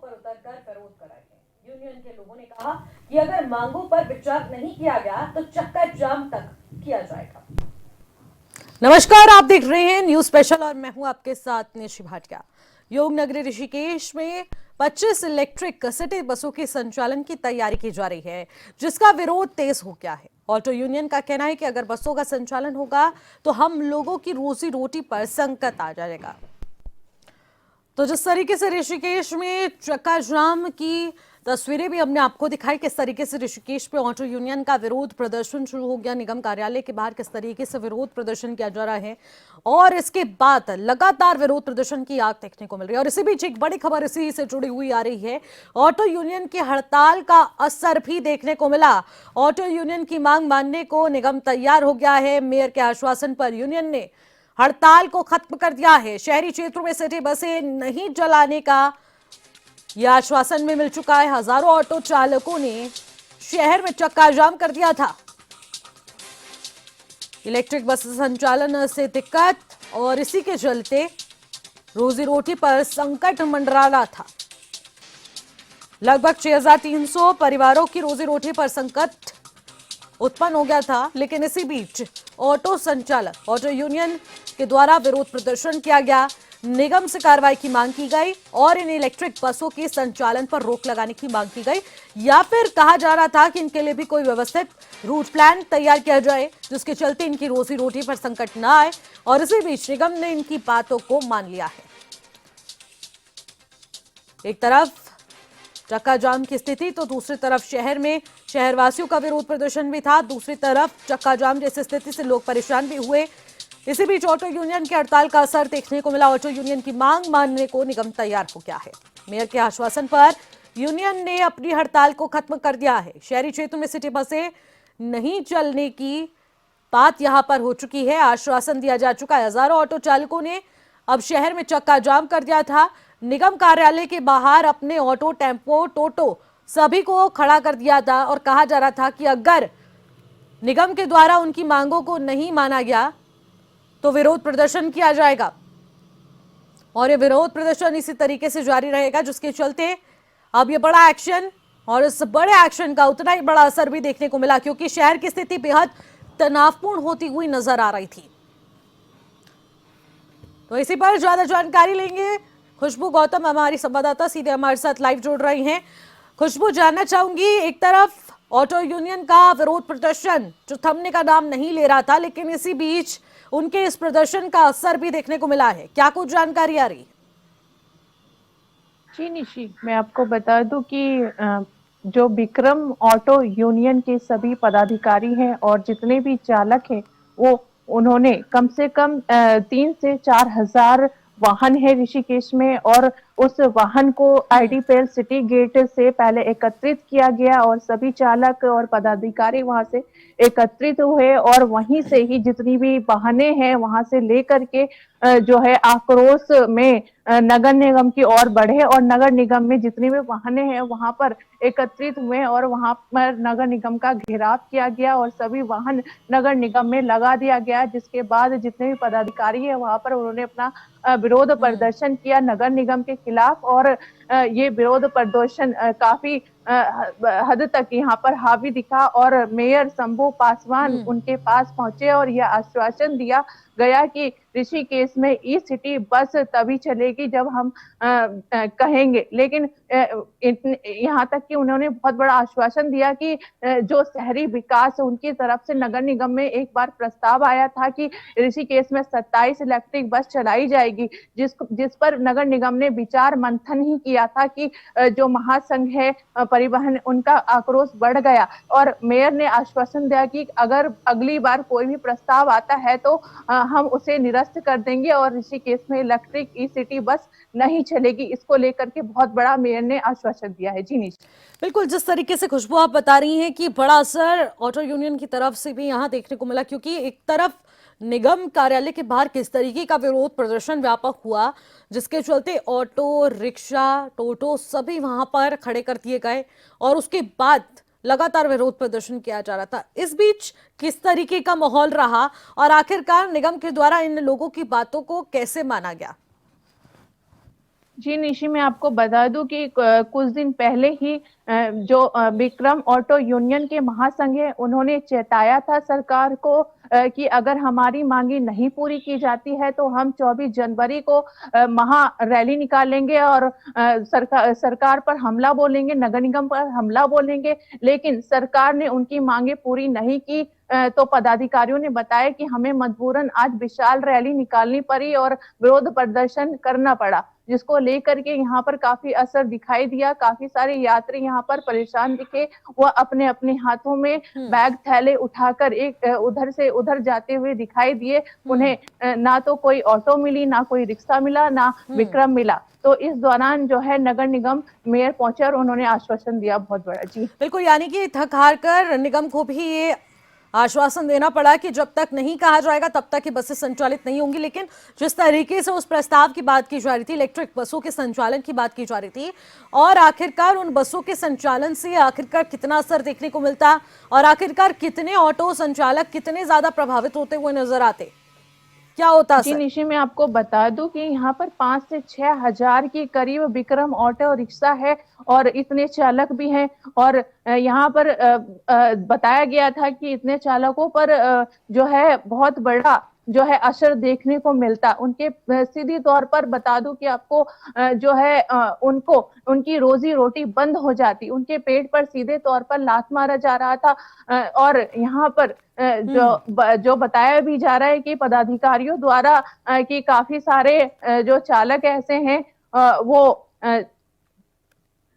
पर उतरकर विरोध कराएंगे। यूनियन के लोगों ने कहा कि अगर मांगों पर विचार नहीं किया गया तो चक्का जाम तक किया जाएगा। नमस्कार, आप देख रहे हैं न्यूज स्पेशल और मैं हूं आपके साथ निशि भाटिया। योग नगरी ऋषिकेश में 25 इलेक्ट्रिक सिटी बसों के संचालन की तैयारी की जा रही है, जिसका विरोध तेज हो गया है। ऑटो यूनियन का कहना है कि अगर बसों का संचालन होगा तो हम लोगों की रोजी रोटी पर संकट आ जाएगा। तो जिस तरीके से ऋषिकेश में चक्का जाम की तस्वीरें भी हमने आपको दिखाई, किस तरीके से ऋषिकेश पे ऑटो यूनियन का विरोध प्रदर्शन शुरू हो गया। निगम कार्यालय के बाहर किस तरीके से विरोध प्रदर्शन किया जा रहा है और इसके बाद लगातार विरोध प्रदर्शन की आग देखने को मिल रही है। और इसी बीच एक बड़ी खबर इसी से जुड़ी हुई आ रही है। ऑटो यूनियन की हड़ताल का असर भी देखने को मिला। ऑटो यूनियन की मांग मानने को निगम तैयार हो गया है। मेयर के आश्वासन पर यूनियन ने हड़ताल को खत्म कर दिया है। शहरी क्षेत्रों में सिटी बसें नहीं चलाने का यह आश्वासन में मिल चुका है। हजारों ऑटो चालकों ने शहर में चक्का जाम कर दिया था। इलेक्ट्रिक बस संचालन से दिक्कत और इसी के चलते रोजी रोटी पर संकट मंडरा रहा था। लगभग 6300 परिवारों की रोजी रोटी पर संकट उत्पन्न हो गया था। लेकिन इसी बीच ऑटो संचालक ऑटो यूनियन के द्वारा विरोध प्रदर्शन किया गया। निगम से कार्रवाई की मांग की गई और इन इलेक्ट्रिक बसों के संचालन पर रोक लगाने की मांग की गई, या फिर कहा जा रहा था कि इनके लिए भी कोई व्यवस्थित रूट प्लान तैयार किया जाए जिसके चलते इनकी रोजी रोटी पर संकट न आए। और इसी बीच निगम ने इनकी बातों को मान लिया है। एक तरफ चक्का जाम की स्थिति तो दूसरी तरफ शहर में शहरवासियों का विरोध प्रदर्शन भी था। दूसरी तरफ चक्का जाम जैसी स्थिति से लोग परेशान भी हुए। इसी बीच ऑटो यूनियन की हड़ताल का असर देखने को मिला। ऑटो यूनियन की मांग मानने को निगम तैयार हो गया है। मेयर के आश्वासन पर यूनियन ने अपनी हड़ताल को खत्म कर दिया है। शहरी क्षेत्रों में सिटी बसें नहीं चलने की बात यहां पर हो चुकी है। आश्वासन दिया जा चुका है। हजारों ऑटो चालकों ने अब शहर में चक्का जाम कर दिया था। निगम कार्यालय के बाहर अपने ऑटो, टेम्पो, टोटो सभी को खड़ा कर दिया था और कहा जा रहा था कि अगर निगम के द्वारा उनकी मांगों को नहीं माना गया तो विरोध प्रदर्शन किया जाएगा। और ये विरोध प्रदर्शन इसी तरीके से जारी रहेगा, जिसके चलते अब ये बड़ा एक्शन और इस बड़े एक्शन का उतना ही बड़ा असर भी देखने को मिला, क्योंकि शहर की स्थिति बेहद तनावपूर्ण होती हुई नजर आ रही थी। तो इसी पर ज्यादा जानकारी लेंगे। खुशबू गौतम हमारी संवाददाता सीधे हमारे साथ लाइव जुड़ रही हैं। खुशबू, जानना चाहूंगी, एक तरफ ऑटो यूनियन का विरोध प्रदर्शन जो थमने का नाम नहीं ले रहा था, लेकिन इसी बीच उनके इस प्रदर्शन का असर भी देखने को मिला है। क्या कुछ जानकारी आ रही? जी निशी, मैं आपको बता दूं कि जो विक्रम ऑटो यूनियन के सभी पदाधिकारी हैं और जितने भी चालक हैं, वो उन्होंने कम से कम 3 से 4 हजार वाहन है ऋषिकेश में, और उस वाहन को आईडीपीएल सिटी गेट से पहले एकत्रित किया गया और सभी चालक और पदाधिकारी वहां से एकत्रित हुए और वहीं से ही जितनी भी वाहनें हैं वहां से लेकर के जो है आक्रोश में नगर निगम की ओर बढ़े और नगर निगम में जितनी भी वाहनें हैं वहां पर एकत्रित हुए और वहां पर नगर निगम का घेराव किया गया और सभी वाहन नगर निगम में लगा दिया गया। जिसके बाद जितने भी पदाधिकारी है वहां पर उन्होंने अपना विरोध प्रदर्शन किया नगर निगम के खिलाफ। और ये विरोध प्रदर्शन काफी हद तक यहाँ पर हावी दिखा और मेयर शंभू पासवान उनके पास पहुंचे और यह आश्वासन दिया गया कि ऋषिकेश में ई सिटी बस तभी चलेगी जब हम कहेंगे। लेकिन यहाँ तक कि उन्होंने बहुत बड़ा आश्वासन दिया कि जो शहरी विकास उनकी तरफ से नगर निगम में एक बार प्रस्ताव आया था कि ऋषिकेश में 27 इलेक्ट्रिक बस चलाई जाएगी, जिस पर नगर निगम ने विचार मंथन ही किया था कि जो महासंघ है परिवहन, उनका आक्रोश बढ़ गया और मेयर ने आश्वासन दिया कि अगर अगली बार कोई भी प्रस्ताव आता है तो हम उसे निरस्त कर देंगे और ऋषिकेश में इलेक्ट्रिक ई सिटी बस नहीं चलेगी। इसको लेकर के बहुत बड़ा मेयर ने आश्वासन दिया है। जी निशा, बिल्कुल, जिस तरीके से खुशबू आप बता रही हैं कि बड़ा असर ऑटो यूनियन की तरफ से भी यहाँ देखने को मिला, क्योंकि एक तरफ निगम कार्यालय के बाहर किस तरीके का विरोध प्रदर्शन व्यापक हुआ, जिसके चलते ऑटो, रिक्शा, टोटो सभी वहां पर खड़े कर दिए गए और उसके बाद लगातार विरोध प्रदर्शन किया जा रहा था। इस बीच किस तरीके का माहौल रहा और आखिरकार निगम के द्वारा इन लोगों की बातों को कैसे माना गया? जी निशी, मैं आपको बता दूं कि कुछ दिन पहले ही जो विक्रम ऑटो यूनियन के महासंघ है, उन्होंने चेताया था सरकार को कि अगर हमारी मांगी नहीं पूरी की जाती है तो हम 24 जनवरी को महा रैली निकालेंगे और सरकार पर हमला बोलेंगे, नगर निगम पर हमला बोलेंगे। लेकिन सरकार ने उनकी मांगे पूरी नहीं की। तो पदाधिकारियों ने बताया कि हमें मजबूरन आज विशाल रैली निकालनी पड़ी और विरोध प्रदर्शन करना पड़ा, जिसको लेकर के यहाँ पर काफी असर दिखाई दिया। काफी सारे यात्री यहाँ पर परेशान दिखे। वह अपने अपने हाथों में बैग थैले उठाकर एक उधर से उधर जाते हुए दिखाई दिए। उन्हें ना तो कोई ऑटो मिली, ना कोई रिक्शा मिला, ना विक्रम मिला। तो इस दौरान जो है नगर निगम मेयर पहुंचे और उन्होंने आश्वासन दिया बहुत बड़ा। जी बिल्कुल, यानी कि थक हार कर निगम को भी ये आश्वासन देना पड़ा कि जब तक नहीं कहा जाएगा तब तक ये बसें संचालित नहीं होंगी। लेकिन जिस तरीके से उस प्रस्ताव की बात की जा रही थी, इलेक्ट्रिक बसों के संचालन की बात की जा रही थी, और आखिरकार उन बसों के संचालन से आखिरकार कितना असर देखने को मिलता, और आखिरकार कितने ऑटो संचालक कितने ज्यादा प्रभावित होते हुए नजर आते, क्या होता जी सर? निशी, मैं आपको बता दूं कि यहाँ पर 5 से 6 हजार के करीब विक्रम ऑटो रिक्शा है और इतने चालक भी हैं। और यहाँ पर बताया गया था कि इतने चालकों पर जो है बहुत बड़ा जो है असर देखने को मिलता। उनके सीधी तौर पर बता दूं कि आपको जो है उनको उनकी रोजी रोटी बंद हो जाती, उनके पेट पर सीधे तौर पर लात मारा जा रहा था। और यहाँ पर जो बताया भी जा रहा है कि पदाधिकारियों द्वारा कि काफी सारे जो चालक ऐसे हैं वो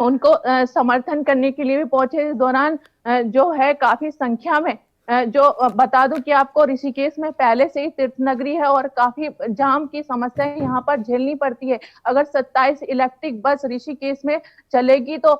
उनको समर्थन करने के लिए भी पहुंचे। इस दौरान जो है काफी संख्या में जो बता दूं कि आपको ऋषिकेश में पहले से ही तीर्थ नगरी है और काफी जाम की समस्या यहाँ पर झेलनी पड़ती है। अगर 27 इलेक्ट्रिक बस ऋषिकेश में चलेगी तो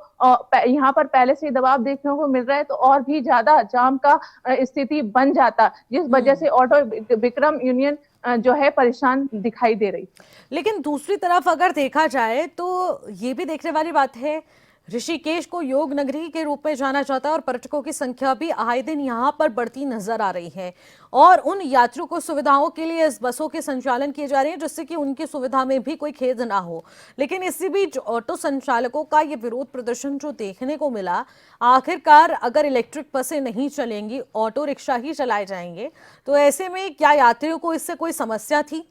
यहाँ पर पहले से ही दबाव देखने को मिल रहा है, तो और भी ज्यादा जाम का स्थिति बन जाता, जिस वजह से ऑटो विक्रम यूनियन जो है परेशान दिखाई दे रही। लेकिन दूसरी तरफ अगर देखा जाए तो ये भी देखने वाली बात है, ऋषिकेश को योग नगरी के रूप में जाना जाता है और पर्यटकों की संख्या भी आए दिन यहाँ पर बढ़ती नजर आ रही है, और उन यात्रियों को सुविधाओं के लिए इस बसों के संचालन किए जा रहे हैं जिससे कि उनकी सुविधा में भी कोई खेद ना हो। लेकिन इसी बीच ऑटो संचालकों का ये विरोध प्रदर्शन जो देखने को मिला, आखिरकार अगर इलेक्ट्रिक बसें नहीं चलेंगी, ऑटो रिक्शा ही चलाए जाएंगे, तो ऐसे में क्या यात्रियों को इससे कोई समस्या थी?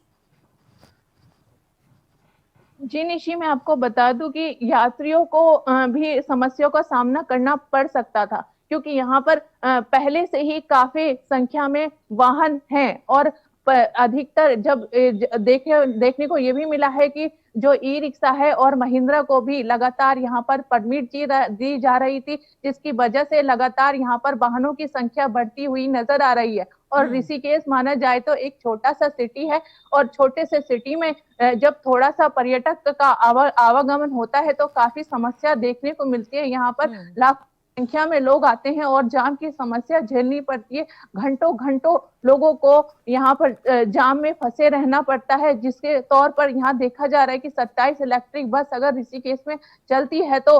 जी निशी, मैं आपको बता दूं कि यात्रियों को भी समस्याओं का सामना करना पड़ सकता था, क्योंकि यहाँ पर पहले से ही काफी संख्या में वाहन हैं। और अधिकतर जब देखने को ये भी मिला है कि जो ई रिक्शा है और महिंद्रा को भी लगातार यहाँ पर परमिट दी जा रही थी, जिसकी वजह से लगातार यहाँ पर वाहनों की संख्या बढ़ती हुई नजर आ रही है। और ऋषिकेश माना जाए तो एक छोटा सा सिटी है, और छोटे से सिटी में जब थोड़ा सा पर्यटक का आवागमन होता है तो काफी समस्या देखने को मिलती है। यहाँ पर लाखों संख्या में लोग आते हैं और जाम की समस्या झेलनी पड़ती है। घंटों घंटों लोगों को यहाँ पर जाम में फंसे रहना पड़ता है, जिसके तौर पर यहाँ देखा जा रहा है कि 27 इलेक्ट्रिक बस अगर ऋषिकेश में चलती है तो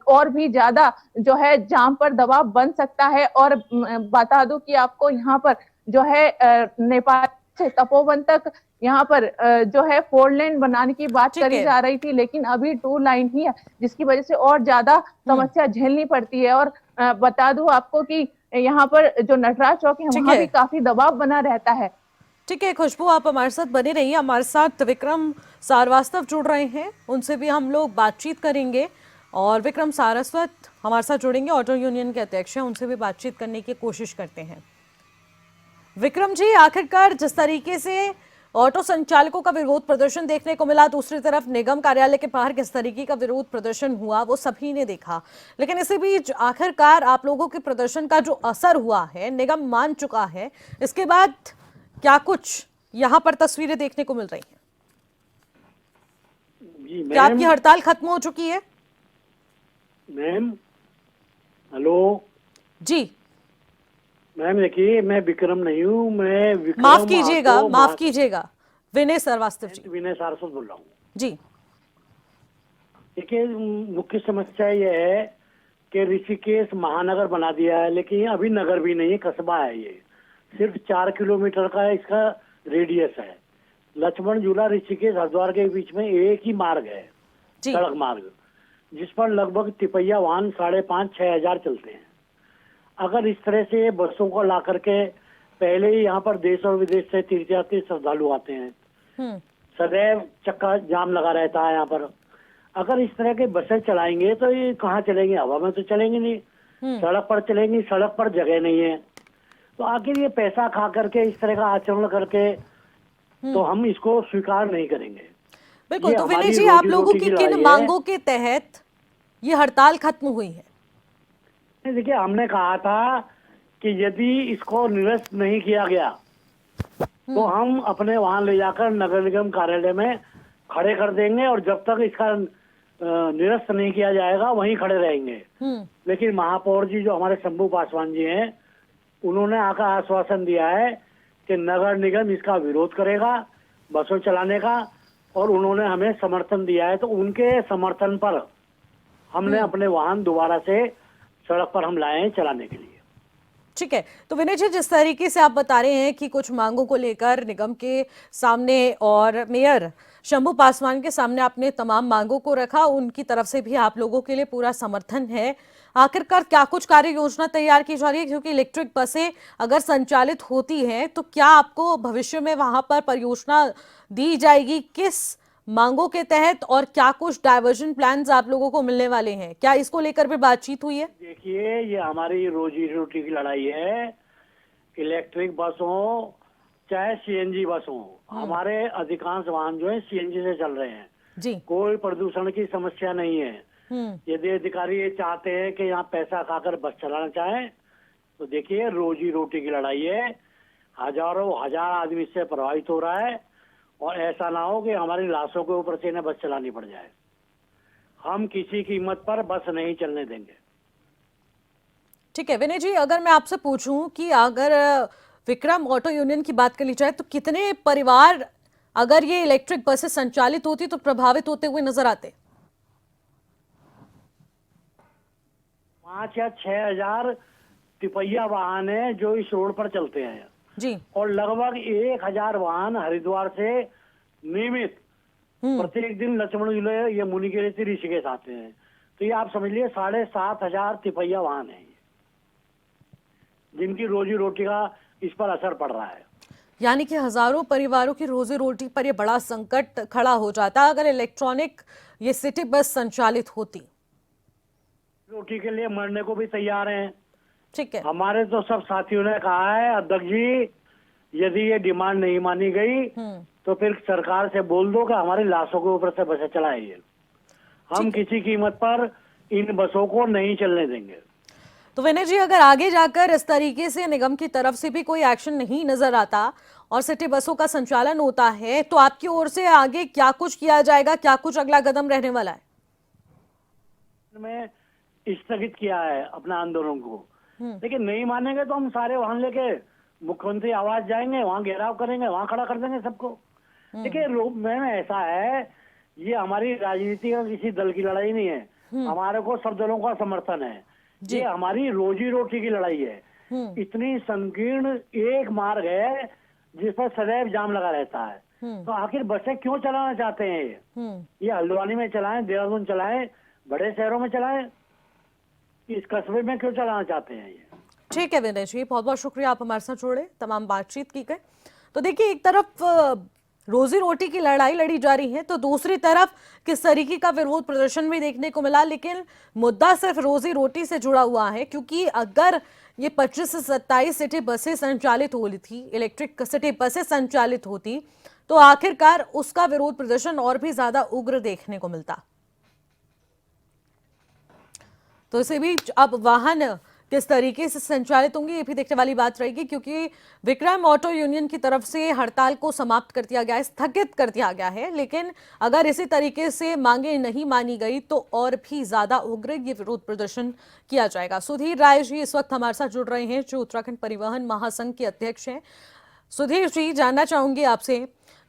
और भी ज्यादा जो है जाम पर दबाव बन सकता है। और बता दूं कि आपको यहाँ पर जो है नेपाल से तपोवन तक यहाँ पर जो है 4 लेन बनाने की बात करी जा रही थी, लेकिन अभी 2 लाइन ही है, जिसकी वजह से और ज्यादा समस्या झेलनी पड़ती है। और बता दूं आपको कि यहाँ पर जो नटराज चौक है वहां भी काफी दबाव बना रहता है। ठीक है खुशबू, आप हमारे साथ बने रहिए। हमारे साथ विक्रम सारवास्तव जुड़ रहे हैं, उनसे भी हम लोग बातचीत करेंगे। और विक्रम सारस्वत हमारे साथ जुड़ेंगे, ऑटो यूनियन के अध्यक्ष हैं, उनसे भी बातचीत करने की कोशिश करते हैं। विक्रम जी, आखिरकार जिस तरीके से ऑटो संचालकों का विरोध प्रदर्शन देखने को मिला, दूसरी तरफ निगम कार्यालय के बाहर किस तरीके का विरोध प्रदर्शन हुआ वो सभी ने देखा, लेकिन इसी बीच आखिरकार आप लोगों के प्रदर्शन का जो असर हुआ है, निगम मान चुका है, इसके बाद क्या कुछ यहाँ पर तस्वीरें देखने को मिल रही हैं? क्या आपकी हड़ताल खत्म हो चुकी है? मैम हेलो जी मैम, देखिए मैं विक्रम नहीं हूँ, मैं विक्रम माफ कीजिएगा विनय सारवास्तव जी। विनय सारस्वत बोल रहा हूँ जी। देखिए, मुख्य समस्या यह है कि ऋषिकेश महानगर बना दिया है, लेकिन अभी नगर भी नहीं है, कस्बा है। ये सिर्फ 4 किलोमीटर का इसका रेडियस है। लक्ष्मण झूला ऋषिकेश हरिद्वार के बीच में एक ही मार्ग है, जी। सड़क मार्ग, जिस पर लगभग तिपैया वाहन 5,500-6 हजार चलते हैं। अगर इस तरह से बसों को ला करके, पहले ही यहाँ पर देश और विदेश से तीर्थयात्री श्रद्धालु आते हैं, हम्म। सदैव चक्का जाम लगा रहता है यहाँ पर। अगर इस तरह के बसें चलाएंगे तो ये कहाँ चलेंगे? हवा में तो चलेंगे नहीं, सड़क पर चलेंगी, सड़क पर जगह नहीं है। तो आखिर ये पैसा खा करके इस तरह का आचरण करके, तो हम इसको स्वीकार नहीं करेंगे। बिल्कुल। ये तो हमारी विनय जी, आप रोजी लोगों रोटी की की किन लड़ाई है। मांगों के तहत ये हड़ताल खत्म हुई है? देखिए, हमने कहा था कि यदि इसको निरस्त नहीं किया गया तो हम अपने वाहन ले जाकर नगर निगम कार्यालय में खड़े कर देंगे, और जब तक इसका निरस्त नहीं किया जाएगा वहीं खड़े रहेंगे। लेकिन महापौर जी, जो हमारे शंभू पासवान जी हैं, उन्होंने आकर आश्वासन दिया है कि नगर निगम इसका विरोध करेगा, बसों चलाने का, और उन्होंने हमें समर्थन दिया है। तो उनके समर्थन पर हमने अपने वाहन दोबारा से सड़क पर हम लाए हैं चलाने के लिए। ठीक है। तो विनय जी, जिस तरीके से आप बता रहे हैं कि कुछ मांगों को लेकर निगम के सामने और मेयर शंभू पासवान के सामने आपने तमाम मांगों को रखा, उनकी तरफ से भी आप लोगों के लिए पूरा समर्थन है। आखिरकार क्या कुछ कार्य योजना तैयार की जा रही है? क्योंकि इलेक्ट्रिक बसें अगर संचालित होती हैं तो क्या आपको भविष्य में वहां पर परियोजना दी जाएगी? किस मांगों के तहत, और क्या कुछ डायवर्जन प्लान्स आप लोगों को मिलने वाले हैं? क्या इसको लेकर भी बातचीत हुई है? देखिए, ये हमारी रोजी रोटी की लड़ाई है। इलेक्ट्रिक बस हो चाहे सीएनजी बस हो, हमारे अधिकांश वाहन जो है सीएनजी से चल रहे हैं जी। कोई प्रदूषण की समस्या नहीं है। यदि अधिकारी ये चाहते हैं कि यहाँ पैसा खाकर बस चलाना चाहें, तो देखिए, रोजी रोटी की लड़ाई है। हजारों हजार आदमी इससे प्रभावित हो रहा है, और ऐसा ना हो कि हमारी लाशों के ऊपर से इन्हें बस चलानी पड़ जाए। हम किसी कीमत पर बस नहीं चलने देंगे। ठीक है विनय जी, अगर मैं आपसे पूछूं कि अगर विक्रम ऑटो यूनियन की बात कर ली जाए तो कितने परिवार अगर ये इलेक्ट्रिक बसें संचालित होती तो प्रभावित होते हुए नजर आते? 5 या 6 हजार तिपैया वाहन है जो इस रोड पर चलते हैं जी। और लगभग 1,000 वाहन हरिद्वार से नियमित प्रत्येक दिन लक्ष्मण झूले ये मुनिकेरे से ऋषिकेश आते हैं। तो ये आप समझ लिए 7,500 तिपैया वाहन है जिनकी रोजी रोटी का इस पर असर पड़ रहा है। यानी कि हजारों परिवारों की रोजी रोटी पर यह बड़ा संकट खड़ा हो जाता अगर इलेक्ट्रॉनिक ये सिटी बस संचालित होती। रोटी के लिए मरने को भी तैयार हैं। ठीक है। हमारे तो सब साथियों ने कहा है, अध्यक्ष जी, यदि ये डिमांड नहीं मानी गई तो फिर सरकार से बोल दो कि हमारी लाशों के ऊपर से बसें चलाइए। हम किसी कीमत पर इन बसों को नहीं चलने देंगे। तो विनय जी, अगर आगे जाकर इस तरीके से निगम की तरफ से भी कोई एक्शन नहीं नजर आता और सिटी बसों का संचालन होता है तो आपकी ओर से आगे क्या कुछ किया जाएगा? क्या कुछ अगला कदम रहने वाला है? में स्थगित किया है अपना आंदोलन को, लेकिन नहीं मानेंगे तो हम सारे वाहन लेके मुख्यमंत्री आवास जाएंगे, वहां घेराव करेंगे, वहां खड़ा कर देंगे सबको। देखिए, में ऐसा है, ये हमारी राजनीति का किसी दल की लड़ाई नहीं है, हमारे को सब दलों का समर्थन है। ये हमारी रोजी रोटी की लड़ाई है। इतनी संकीर्ण एक मार्ग है जिस पर सदैव जाम लगा रहता है, तो आखिर बसें क्यों चलाना चाहते हैं? ये हल्द्वानी में चलाएं, देहरादून चलाएं, बड़े शहरों में चलाएं, इस कस्बे में क्यों चलाना चाहते हैं ये? ठीक है विनय जी, बहुत बहुत शुक्रिया, आप हमारे साथ जुड़े, तमाम बातचीत की गई। तो देखिए, एक तरफ रोजी रोटी की लड़ाई लड़ी जा रही है तो दूसरी तरफ किस तरीके का विरोध प्रदर्शन भी देखने को मिला, लेकिन मुद्दा सिर्फ रोजी रोटी से जुड़ा हुआ है। क्योंकि अगर ये 25 से 27 सिटी बसें संचालित हो रही थी, इलेक्ट्रिक सिटी बसें संचालित होती, तो आखिरकार उसका विरोध प्रदर्शन और भी ज्यादा उग्र देखने को मिलता। तो इसी बीच अब वाहन किस तरीके से संचालित होंगे ये भी देखने वाली बात रहेगी, क्योंकि विक्रम ऑटो यूनियन की तरफ से हड़ताल को समाप्त कर दिया गया है, स्थगित कर दिया गया है। लेकिन अगर इसी तरीके से मांगे नहीं मानी गई तो और भी ज्यादा उग्र ये विरोध प्रदर्शन किया जाएगा। सुधीर राय जी इस वक्त हमारे साथ जुड़ रहे हैं, जो उत्तराखंड परिवहन महासंघ के अध्यक्ष हैं। सुधीर जी, जानना चाहूंगी आपसे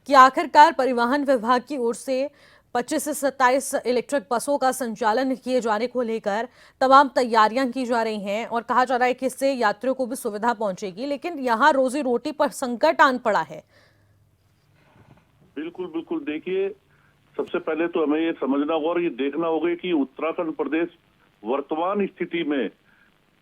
कि आखिरकार परिवहन विभाग की ओर से 25 से 27 इलेक्ट्रिक बसों का संचालन किए जाने को लेकर तमाम तैयारियां की जा रही हैं और कहा जा रहा है कि इससे यात्रियों को भी सुविधा पहुंचेगी, लेकिन यहां रोजी रोटी पर संकट आन पड़ा है। बिल्कुल बिल्कुल, देखिए, सबसे पहले तो हमें ये समझना होगा और ये देखना होगा कि उत्तराखंड प्रदेश वर्तमान स्थिति में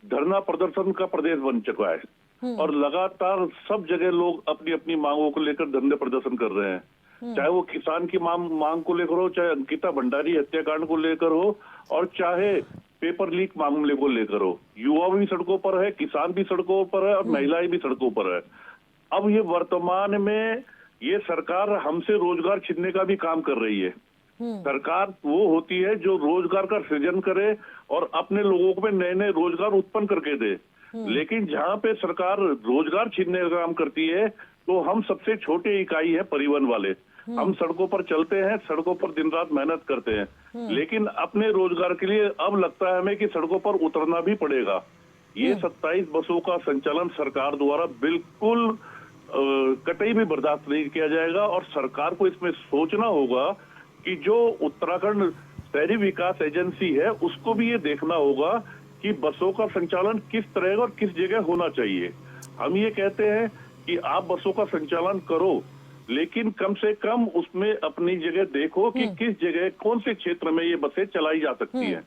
धरना प्रदर्शन का प्रदेश बन चुका है और लगातार सब जगह लोग अपनी अपनी मांगों को लेकर धरने प्रदर्शन कर रहे हैं। चाहे वो किसान की मांग को लेकर हो, चाहे अंकिता भंडारी हत्याकांड को लेकर हो और चाहे पेपर लीक मामले को लेकर हो। युवा भी सड़कों पर है, किसान भी सड़कों पर है और महिलाएं भी सड़कों पर है। अब ये वर्तमान में ये सरकार हमसे रोजगार छीनने का भी काम कर रही है। सरकार वो होती है जो रोजगार का सृजन करे और अपने लोगों को नए नए रोजगार उत्पन्न करके दे। लेकिन जहां पे सरकार रोजगार छीनने का काम करती है तो हम सबसे छोटे इकाई है परिवहन वाले। हम सड़कों पर चलते हैं, सड़कों पर दिन रात मेहनत करते हैं, लेकिन अपने रोजगार के लिए अब लगता है हमें कि सड़कों पर उतरना भी पड़ेगा। ये 27 बसों का संचालन सरकार द्वारा बिल्कुल कतई भी बर्दाश्त नहीं किया जाएगा और सरकार को इसमें सोचना होगा कि जो उत्तराखंड शहरी विकास एजेंसी है उसको भी ये देखना होगा कि बसों का संचालन किस तरह और किस जगह होना चाहिए। हम ये कहते हैं कि आप बसों का संचालन करो, लेकिन कम से कम उसमें अपनी जगह देखो कि किस जगह कौन से क्षेत्र में ये बसें चलाई जा सकती है।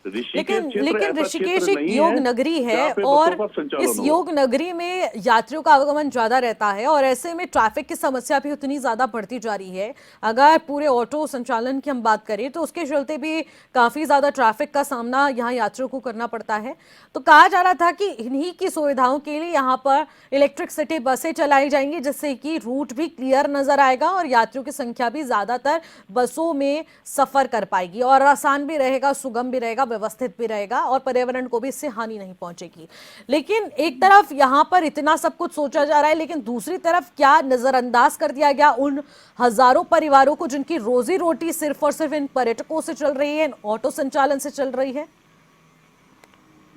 लेकिन ऋषिकेश एक योग नगरी है और इस योग नगरी में यात्रियों का आवागमन ज्यादा रहता है और ऐसे में ट्रैफिक की समस्या भी उतनी ज्यादा बढ़ती जा रही है। अगर पूरे ऑटो संचालन की हम बात करें तो उसके चलते भी काफी ज्यादा ट्रैफिक का सामना यहाँ यात्रियों को करना पड़ता है। तो कहा जा रहा था कि इन्हीं की सुविधाओं के लिए यहाँ पर इलेक्ट्रिक सिटी बसें चलाई जाएंगी जिससे कि रूट भी क्लियर नजर आएगा और यात्रियों की संख्या भी ज्यादातर बसों में सफर कर पाएगी और आसान भी रहेगा, सुगम भी रहेगा, व्यवस्थित भी रहेगा और पर्यावरण को भी इससे हानि नहीं पहुंचेगी। लेकिन एक तरफ यहां पर इतना सब कुछ सोचा जा रहा है, लेकिन दूसरी तरफ क्या नजरअंदाज कर दिया गया उन हजारों परिवारों को जिनकी रोजी रोटी सिर्फ और सिर्फ इन पर्यटकों से चल रही है, इन ऑटो संचालन से चल रही है।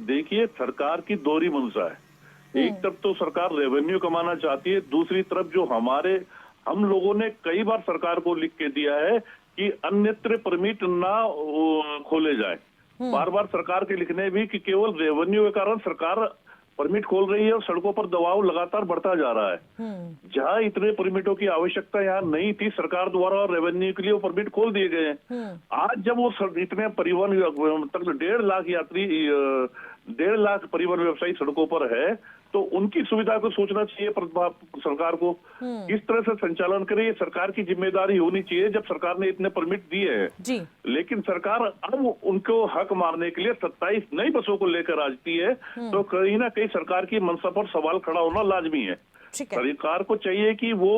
देखिए, सरकार की दोहरी मंशा है। एक तरफ तो सरकार रेवेन्यू कमाना चाहती है, दूसरी तरफ जो हम लोगों ने कई बार सरकार को लिख के दिया है कि अन्यत्र परमिट ना खोले जाए। बार बार सरकार के लिखने भी कि केवल रेवेन्यू के कारण सरकार परमिट खोल रही है और सड़कों पर दबाव लगातार बढ़ता जा रहा है। जहां इतने परमिटों की आवश्यकता यहाँ नहीं थी, सरकार द्वारा और रेवेन्यू के लिए वो परमिट खोल दिए गए हैं। आज जब वो इतने परिवहन तक 1.5 लाख यात्री 1.5 लाख परिवहन व्यवसायी सड़कों पर है तो उनकी सुविधा को सोचना चाहिए सरकार को। किस तरह से संचालन करे ये सरकार की जिम्मेदारी होनी चाहिए जब सरकार ने इतने परमिट दिए हैं। लेकिन सरकार अब उनको हक मारने के लिए 27 नई बसों को लेकर आती है तो कहीं ना कहीं सरकार की मंशा पर सवाल खड़ा होना लाजमी है। सरकार को चाहिए कि वो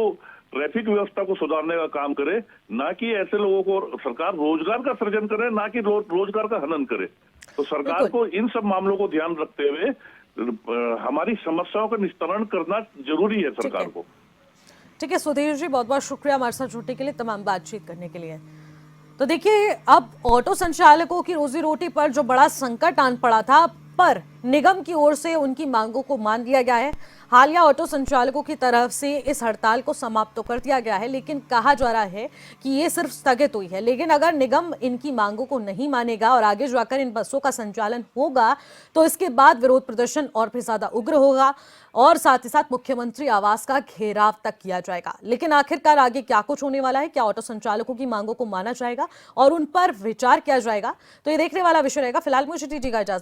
ट्रैफिक व्यवस्था को सुधारने का काम करे, ना कि ऐसे लोगों को सरकार रोजगार का सृजन करे, ना कि रोजगार का हनन करे। तो सरकार को इन सब मामलों को ध्यान रखते हुए हमारी समस्याओं का निस्तारण करना जरूरी है सरकार को। ठीक है सुधीर जी, बहुत बहुत शुक्रिया हमारे साथ जुड़ने के लिए, तमाम बातचीत करने के लिए। तो देखिए, अब ऑटो संचालकों की रोजी रोटी पर जो बड़ा संकट आन पड़ा था, पर निगम की ओर से उनकी मांगों को मान लिया गया है। हालिया ऑटो संचालकों की तरफ से इस हड़ताल को समाप्त तो कर दिया गया है, लेकिन कहा जा रहा है कि ये सिर्फ स्थगित हुई है। लेकिन अगर निगम इनकी मांगों को नहीं मानेगा और आगे जाकर इन बसों का संचालन होगा तो इसके बाद विरोध प्रदर्शन और भी ज्यादा उग्र होगा और साथ ही साथ मुख्यमंत्री आवास का घेराव तक किया जाएगा। लेकिन आखिरकार आगे क्या कुछ होने वाला है, क्या ऑटो संचालकों की मांगों को माना जाएगा और उन पर विचार किया जाएगा, तो ये देखने वाला विषय रहेगा। फिलहाल मुझे दीजिएगा इजाजत।